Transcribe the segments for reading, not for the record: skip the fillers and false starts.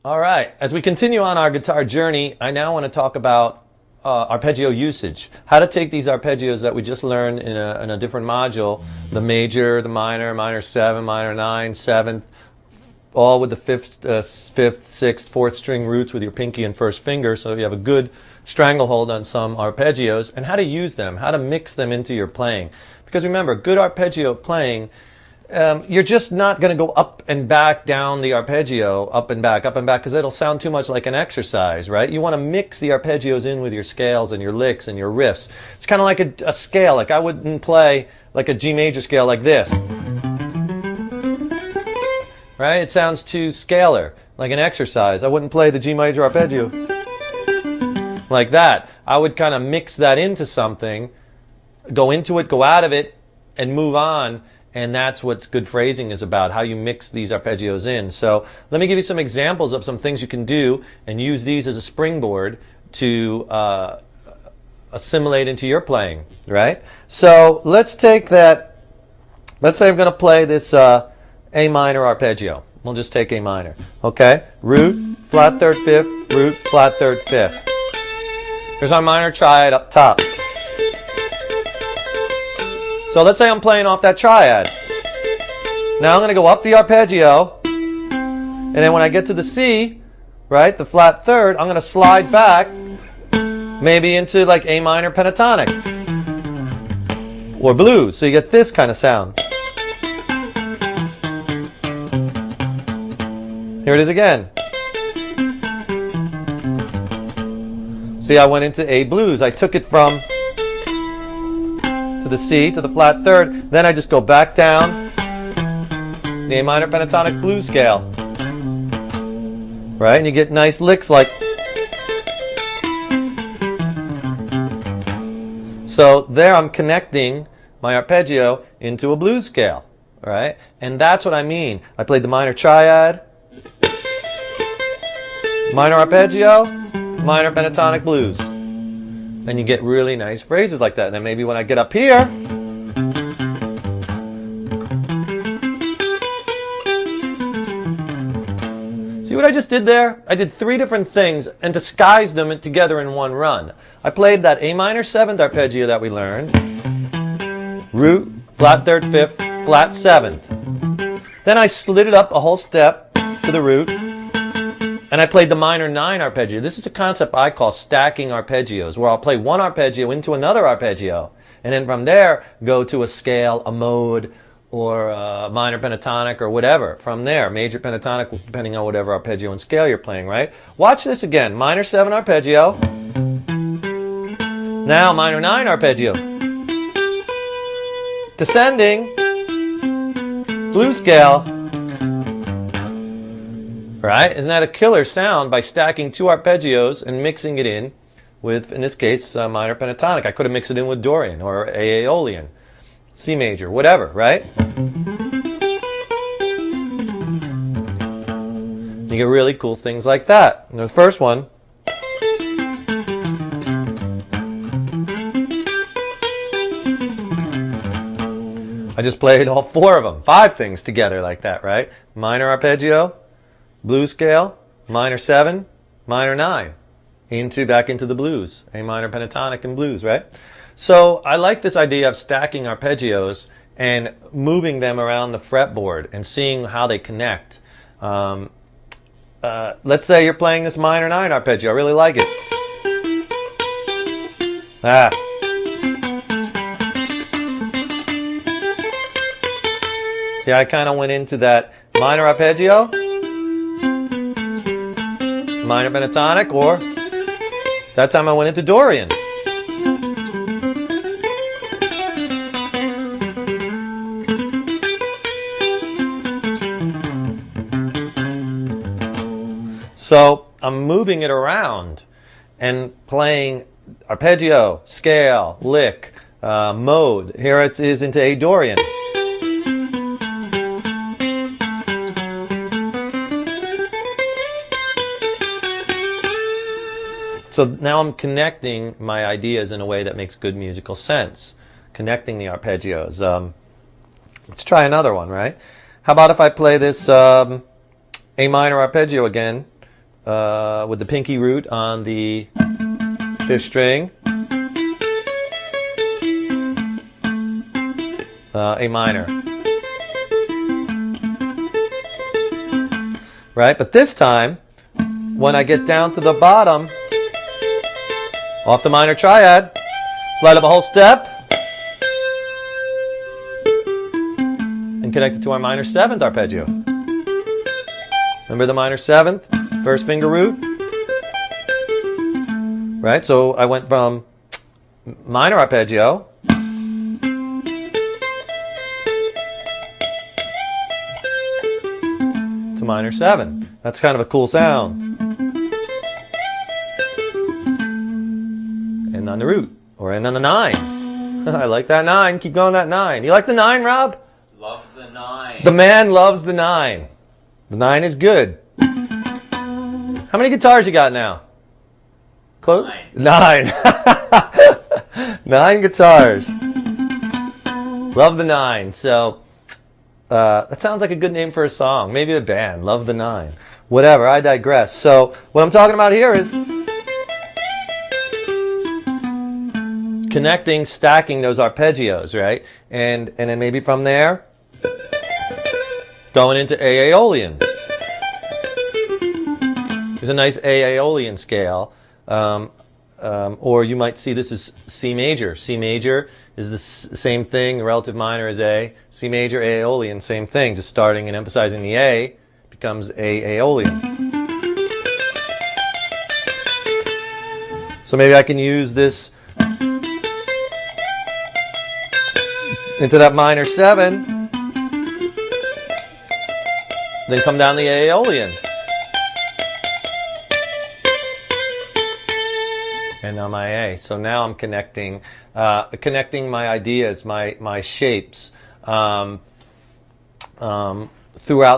All right, as we continue on our guitar journey, I now want to talk about arpeggio usage. How to take these arpeggios that we just learned in a different module, the major, the minor, minor 7, minor 9, 7th, all with the 5th, 6th, 4th string roots with your pinky and first finger, so you have a good stranglehold on some arpeggios, and how to use them, how to mix them into your playing. Because remember, good arpeggio playing, you're just not going to go up and back down the arpeggio, up and back, because it'll sound too much like an exercise, right? You want to mix the arpeggios in with your scales and your licks and your riffs. It's kind of like a scale. Like I wouldn't play like a G major scale like this, right? It sounds too scalar, like an exercise. I wouldn't play the G major arpeggio like that. I would kind of mix that into something, go into it, go out of it, and move on. And that's what good phrasing is about, how you mix these arpeggios in. So let me give you some examples of some things you can do and use these as a springboard to assimilate into your playing, right? So let's take that. Let's say I'm going to play this A minor arpeggio. We'll just take A minor. Okay? Root, flat third, fifth, root, flat third, fifth. Here's our minor triad up top. So let's say I'm playing off that triad. Now I'm going to go up the arpeggio, and then when I get to the C, right, the flat third, I'm going to slide back maybe into like A minor pentatonic or blues. So you get this kind of sound. Here it is again. See, I went into A blues. I took it from to the C, to the flat third, then I just go back down the A minor pentatonic blues scale, right? And you get nice licks like. So there I'm connecting my arpeggio into a blues scale, right? And that's what I mean. I played the minor triad, minor arpeggio, minor pentatonic blues. Then you get really nice phrases like that. And then maybe when I get up here, see what I just did there? I did 3 different things and disguised them together in one run. I played that A minor 7th arpeggio that we learned, root, flat third, fifth, flat 7th. Then I slid it up a whole step to the root, and I played the minor 9 arpeggio. This is a concept I call stacking arpeggios, where I'll play one arpeggio into another arpeggio, and then from there go to a scale, a mode, or a minor pentatonic, or whatever. From there, major pentatonic, depending on whatever arpeggio and scale you're playing, right? Watch this again. Minor 7 arpeggio. Now minor 9 arpeggio. Descending. Blues scale. Right? Isn't that a killer sound by stacking 2 arpeggios and mixing it in with, in this case, minor pentatonic? I could have mixed it in with Dorian or Aeolian, C major, whatever, right? You get really cool things like that. And the first one, I just played all 4 of them, 5 things together like that, right? Minor arpeggio, blues scale, minor 7, minor 9, back into the blues, A minor pentatonic and blues, right? So I like this idea of stacking arpeggios and moving them around the fretboard and seeing how they connect. Let's say you're playing this minor 9 arpeggio. I really like it. See, I kind of went into that minor arpeggio, minor pentatonic, or that time I went into Dorian. So I'm moving it around and playing arpeggio, scale, lick, mode. Here it is into A Dorian. So now I'm connecting my ideas in a way that makes good musical sense. Connecting the arpeggios. Let's try another one, right? How about if I play this A minor arpeggio again, with the pinky root on the 5th string, A minor. Right? But this time, when I get down to the bottom, off the minor triad, slide up a whole step, and connect it to our minor 7th arpeggio. Remember the minor 7th, 1st finger root? Right? So I went from minor arpeggio to minor 7. That's kind of a cool sound. And on the root, or and on the 9. I like that 9. Keep going that 9. You like the 9, Rob? Love the 9. The man loves the 9. The 9 is good. How many guitars you got now? Close? 9. 9 guitars. Love the 9. So that sounds like a good name for a song. Maybe a band. Love the 9. Whatever. I digress. So what I'm talking about here is connecting, stacking those arpeggios, right? And then maybe from there, going into A Aeolian. There's a nice A Aeolian scale. Or you might see this as C major. C major is the same thing, the relative minor is A. C major, A Aeolian, same thing. Just starting and emphasizing the A becomes A Aeolian. So maybe I can use this into that minor 7, then come down the A Aeolian. And now my A. So now I'm connecting my ideas, my shapes throughout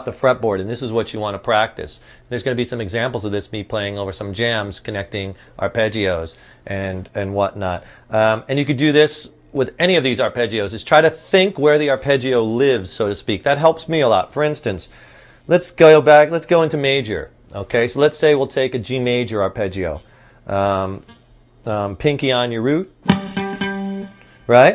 the fretboard, and this is what you want to practice. There's going to be some examples of this, me playing over some jams, connecting arpeggios and whatnot. And you could do this with any of these arpeggios, is try to think where the arpeggio lives, so to speak. That helps me a lot. For instance, let's go into major. Okay, so let's say we'll take a G major arpeggio. Pinky on your root, right?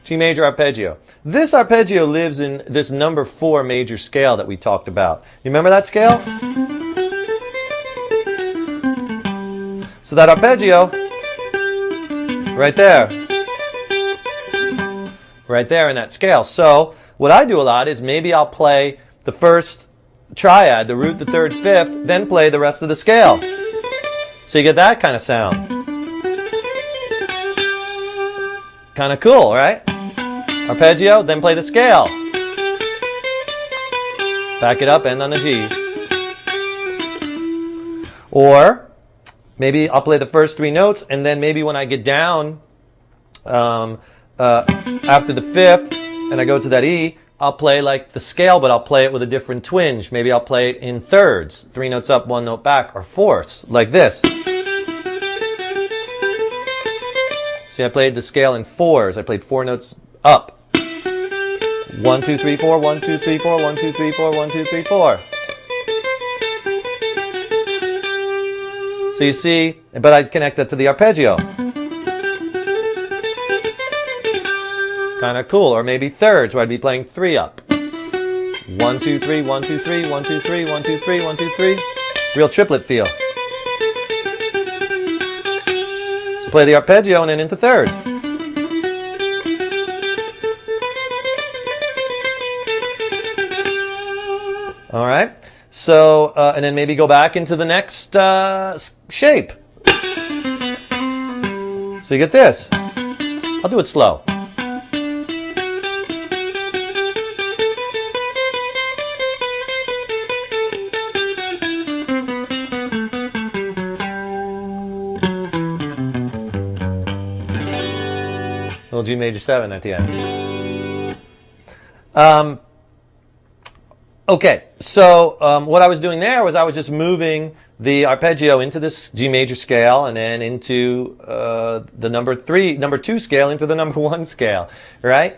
G major arpeggio. This arpeggio lives in this number 4 major scale that we talked about. You remember that scale? So that arpeggio, right there in that scale. So what I do a lot is maybe I'll play the first triad, the root, the 3rd, 5th, then play the rest of the scale. So you get that kind of sound. Kind of cool, right? Arpeggio, then play the scale. Back it up, end on the G. Or maybe I'll play the first 3 notes, and then maybe when I get down after the 5th and I go to that E, I'll play like the scale, but I'll play it with a different twinge. Maybe I'll play it in thirds, 3 notes up, 1 note back, or fourths, like this. See, I played the scale in 4s. I played 4 notes up. 1, 2, 3, 4, 1, 2, 3, 4, 1, 2, 3, 4, 1, 2, 3, 4. So you see, but I'd connect that to the arpeggio. Kind of cool. Or maybe thirds, where I'd be playing 3 up. 1, 2, 3, 1, 2, 3, 1, 2, 3, 1, 2, 3, 1, 2, 3. Real triplet feel. So play the arpeggio and then into thirds. All right. So, and then maybe go back into the next shape. So you get this. I'll do it slow. Little G major 7 at the end. Okay, so what I was doing there was I was just moving the arpeggio into this G major scale and then into the number 2 scale into the number 1 scale, right?